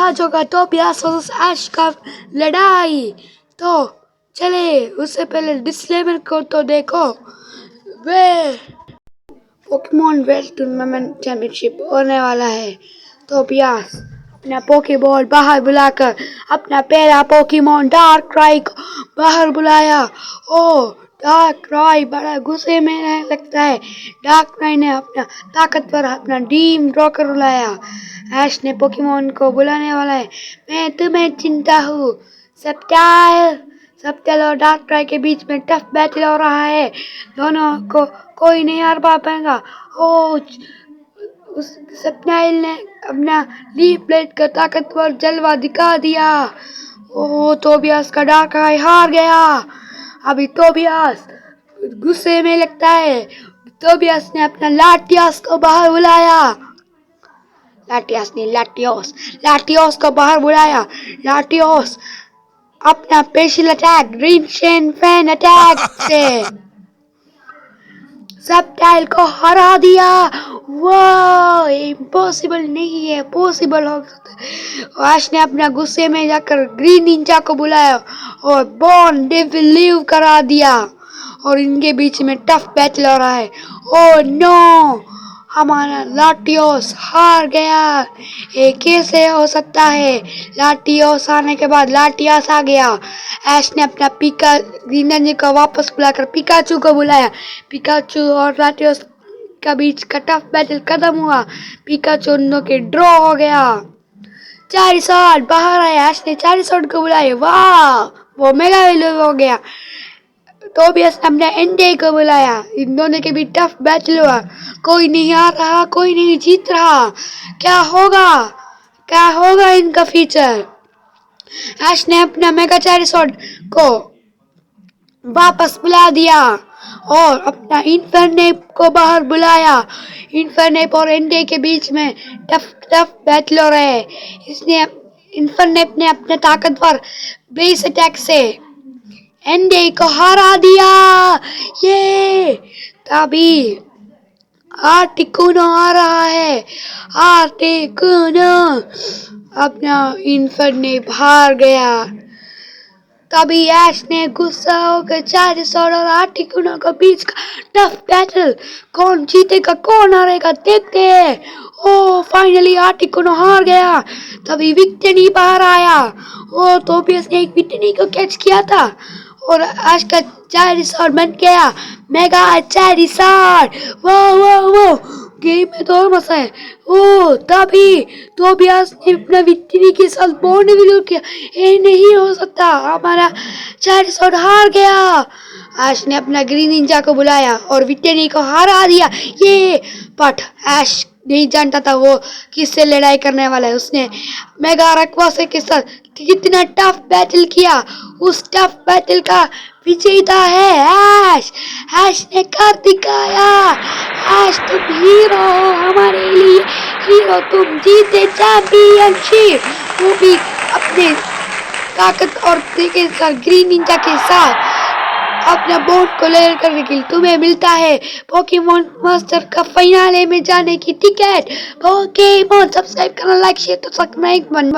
आज होगा Tobias versus ऐश का लड़ाई। तो चले उससे पहले डिस्क्लेमर को तो देखो। वे पोकेमॉन वेल्थ टूर्नामेंट चैंपियनशिप होने वाला है। टोबियास अपना पोकेबॉल बाहर बुलाकर अपना पहला पोकेमॉन डार्कराई को बाहर बुलाया। डार्कराई बड़ा गुस्से में रहने लगता है। डार्कराई ने अपना ताकतवर अपना ड्रीम रॉकर बुलाया। ऐश ने पोकेमॉन को बुलाने वाला है। मैं तुम्हें चिंता हूँ। सबटाइल और डार्कराई के बीच में टफ बैटल हो रहा है। दोनों को कोई नहीं हार पाएगा। उस सबटाइल ने अपना लीफ ब्लेड का ताकतवर जलवा दिखा दिया। टोबियास का डार्कराई हार गया। अभी टोबियास गुस्से में लगता है। टोबियास ने अपना लाटियस को बाहर बुलाया। लाटियस को बाहर बुलाया। लाटियस अपना special attack green Shane fan attack से सबटाइल को हरा दिया। वाह, इम्पॉसिबल नहीं है, पॉसिबल हो सकता है। ऐश ने अपना गुस्से में जाकर ग्रीन निंजा को बुलाया और बॉर्न डेविल लीव करा दिया और इनके बीच में टफ बैटल हो रहा है। ओह नो, हमारा लाटियस हार गया। ये कैसे हो सकता है? लाटियस आने के बाद लाटियस आ गया। ऐश ने अपना ग्रीन को वापस बुलाकर पिकाचू को बुलाया। पिकाचू और लाटियस का बीच का टफ बैटल खत्म हुआ। पिकाचू दोनों के ड्रॉ हो गया। चारिसॉर्ड बाहर आया। ऐश ने चारिसॉर्ड को बुलाया। वाह, वो मेगा वेल्यू हो गया। टोबियास ने अपने एंडे को बुलाया। इन दोनों के बीच टफ बैटल हुआ। कोई नहीं आ रहा, कोई नहीं जीत रहा। क्या होगा इनका फ्यूचर? ऐश ने अपना मेगा चारिसॉर्ड को वापस बुला दिया और अपना इन्फरनेप को बाहर बुलाया। इन्फरनेप और एंडे के बीच में टफ बैटल हो रहा है। इन्फरनेप ने अपने ताकतवर बेस अटैक से एंडे को हरा दिया। ये तभी आर्टिकुनो आ रहा है। आर्टिकुनो अपना इन्फरनेप हार गया। तभी ऐश ने गुस्सा होकर चारिसॉर्ड और आर्टिकुनो के बीच का टफ बैटल, कौन जीतेगा कौन हारेगा देखते हैं। फाइनली आर्टिकुनो हार गया। तभी विक्टनी बाहर आया। टोबियास ने एक विक्टनी को कैच किया था और आज का चारिसॉर्ड बन गया मेगा चारिसॉर्ड। वो गेम में तो और मजा है। तभी टोबियास ने अपना विक्टरी के साथ बॉन्ड विरोध किया। ये नहीं हो सकता, हमारा चारिसॉर्ड हार गया। ऐश ने अपना ग्रीन निंजा को बुलाया और विक्टरी को हरा दिया। बट ऐश नहीं जानता था वो किससे लड़ाई करने वाला है। उसने मेगा रक्वासे के साथ कितना टफ बैटल किया। उस टफ बैटल का विजेता है ऐश। ऐश ने कर दिखाया। ऐश तुम हीरो हो हमारे लिए, हीरो तुम जीते चैंपियनशिप। वो भी अपने ताकत और के साथ ग्रीन निंजा के साथ अपना बोर्ड को लेयर करने के लिए तुम्हें मिलता है पोकेमॉन मास्टर का फाइनले में जाने की टिकट। पोकेमॉन सब्सक्राइब करना, लाइक शेयर तो सब्सक्राइब